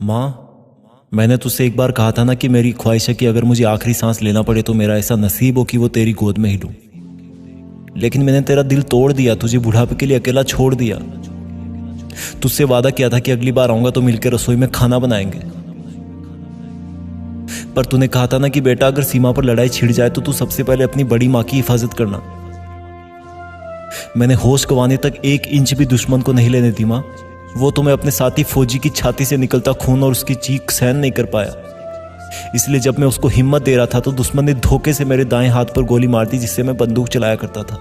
माँ, मैंने तुझसे एक बार कहा था ना कि मेरी ख्वाहिश है कि अगर मुझे आखिरी सांस लेना पड़े तो मेरा ऐसा नसीब हो कि वो तेरी गोद में ही लूं। लेकिन मैंने तेरा दिल तोड़ दिया, तुझे बुढ़ापे के लिए अकेला छोड़ दिया। तुझसे वादा किया था कि अगली बार आऊंगा तो मिलकर रसोई में खाना बनाएंगे। पर तूने कहा था ना कि बेटा अगर सीमा पर लड़ाई छिड़ जाए तो तू सबसे पहले अपनी बड़ी माँ की हिफाजत करना। मैंने होश गंवाने तक 1 इंच भी दुश्मन को नहीं लेने दी माँ। वो तो मैं अपने साथी फौजी की छाती से निकलता खून और उसकी चीख सहन नहीं कर पाया। इसलिए जब मैं उसको हिम्मत दे रहा था तो दुश्मन ने धोखे से मेरे दाएं हाथ पर गोली मार दी, जिससे मैं बंदूक चलाया करता था।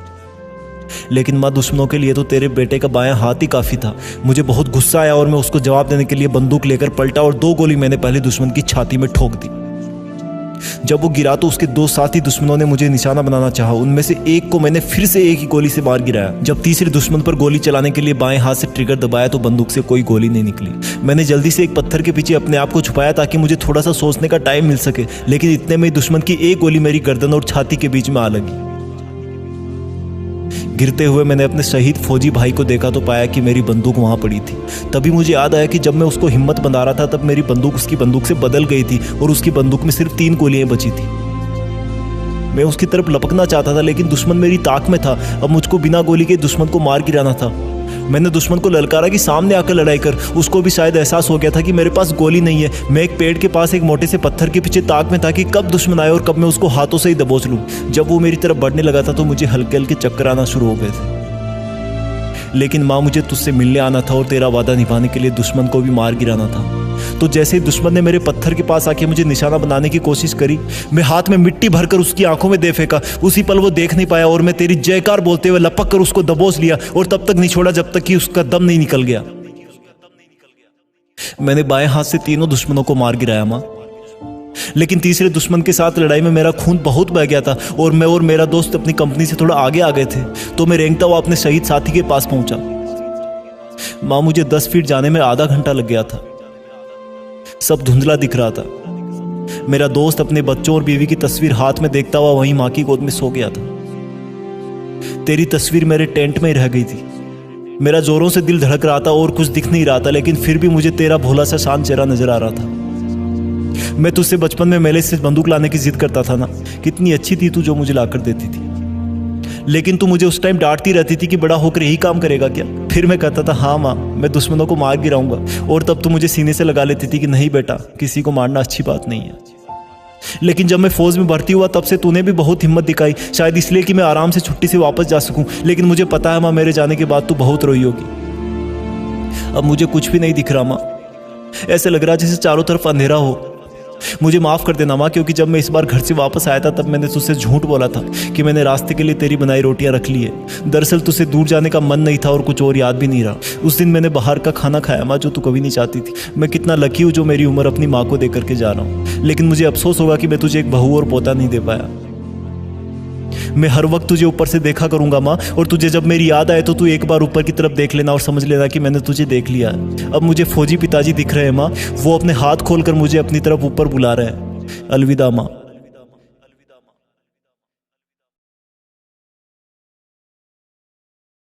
लेकिन माँ, दुश्मनों के लिए तो तेरे बेटे का बायां हाथ ही काफी था। मुझे बहुत गुस्सा आया और मैं उसको जवाब देने के लिए बंदूक लेकर पलटा और 2 गोली मैंने पहले दुश्मन की छाती में ठोक दी। जब वो गिरा तो उसके 2 साथी दुश्मनों ने मुझे निशाना बनाना चाहा। उनमें से एक को मैंने फिर से एक ही गोली से मार गिराया। जब तीसरे दुश्मन पर गोली चलाने के लिए बाएं हाथ से ट्रिगर दबाया तो बंदूक से कोई गोली नहीं निकली। मैंने जल्दी से एक पत्थर के पीछे अपने आप को छुपाया ताकि मुझे थोड़ा सा सोचने का टाइम मिल सके। लेकिन इतने में दुश्मन की एक गोली मेरी गर्दन और छाती के बीच में आ लगी। गिरते हुए मैंने अपने शहीद फौजी भाई को देखा तो पाया कि मेरी बंदूक वहां पड़ी थी। तभी मुझे याद आया कि जब मैं उसको हिम्मत बंधा रहा था तब मेरी बंदूक उसकी बंदूक से बदल गई थी और उसकी बंदूक में सिर्फ 3 गोलियां बची थी। मैं उसकी तरफ लपकना चाहता था लेकिन दुश्मन मेरी ताक में था। अब मुझको बिना गोली के दुश्मन को मार गिराना था। मैंने दुश्मन को ललकारा कि सामने आकर लड़ाई कर। उसको भी शायद एहसास हो गया था कि मेरे पास गोली नहीं है। मैं एक पेड़ के पास एक मोटे से पत्थर के पीछे ताक में था कि कब दुश्मन आए और कब मैं उसको हाथों से ही दबोच लूं। जब वो मेरी तरफ बढ़ने लगा था तो मुझे हल्के हल्के चक्कर आना शुरू हो गए थे। लेकिन माँ, मुझे तुझसे मिलने आना था और तेरा वादा निभाने के लिए दुश्मन को भी मार गिराना था। तो जैसे ही दुश्मन ने मेरे पत्थर के पास आके मुझे निशाना बनाने की कोशिश करी, मैं हाथ में मिट्टी भरकर उसकी आंखों में दे फेंका। उसी पल वो देख नहीं पाया और मैं तेरी जयकार बोलते हुए लपक कर उसको दबोच लिया और तब तक नहीं छोड़ा जब तक कि उसका दम नहीं निकल गया। मैंने बाएं हाथ से तीनों दुश्मनों को मार गिराया माँ। लेकिन तीसरे दुश्मन के साथ लड़ाई में मेरा खून बहुत बह गया था और मैं और मेरा दोस्त अपनी कंपनी से थोड़ा आगे आ गए थे। तो मैं रेंगता हुआ अपने शहीद साथी के पास पहुंचा। माँ, मुझे 10 फीट जाने में आधा घंटा लग गया था। सब धुंधला दिख रहा था। मेरा दोस्त अपने बच्चों और बीवी की तस्वीर हाथ में देखता हुआ वहीं माँ की गोद में सो गया था। तेरी तस्वीर मेरे टेंट में ही रह गई थी। मेरा जोरों से दिल धड़क रहा था और कुछ दिख नहीं रहा था, लेकिन फिर भी मुझे तेरा भोला सा शांत चेहरा नजर आ रहा था। मैं तुझसे बचपन में मेले से बंदूक लाने की जिद करता था ना। कितनी अच्छी थी तू जो मुझे लाकर देती थी। लेकिन तू मुझे उस टाइम डांटती रहती थी कि बड़ा होकर यही काम करेगा क्या। फिर मैं कहता था हाँ माँ, मैं दुश्मनों को मार गिराऊंगा। और तब तू मुझे सीने से लगा लेती थी कि नहीं बेटा, किसी को मारना अच्छी बात नहीं है। लेकिन जब मैं फौज में भर्ती हुआ तब से तूने भी बहुत हिम्मत दिखाई, शायद इसलिए कि मैं आराम से छुट्टी से वापस जा सकूं। लेकिन मुझे पता है माँ, मेरे जाने के बाद तू बहुत रोई होगी। अब मुझे कुछ भी नहीं दिख रहा माँ। ऐसे लग रहा जैसे चारों तरफ अंधेरा हो। मुझे माफ कर देना माँ, क्योंकि जब मैं इस बार घर से वापस आया था तब मैंने तुझसे झूठ बोला था कि मैंने रास्ते के लिए तेरी बनाई रोटियां रख ली है। दरअसल तुझसे दूर जाने का मन नहीं था और कुछ और याद भी नहीं रहा। उस दिन मैंने बाहर का खाना खाया माँ, जो तू कभी नहीं चाहती थी। मैं कितना लकी हूँ जो मेरी उम्र अपनी माँ को दे करके जा रहा हूँ। लेकिन मुझे अफसोस होगा कि मैं तुझे एक बहू और पोता नहीं दे पाया। मैं हर वक्त तुझे ऊपर से देखा करूंगा माँ, और तुझे जब मेरी याद आए तो तू एक बार ऊपर की तरफ देख लेना और समझ लेना कि मैंने तुझे देख लिया है। अब मुझे फौजी पिताजी दिख रहे हैं माँ। वो अपने हाथ खोलकर मुझे अपनी तरफ ऊपर बुला रहे हैं। अलविदा माँ।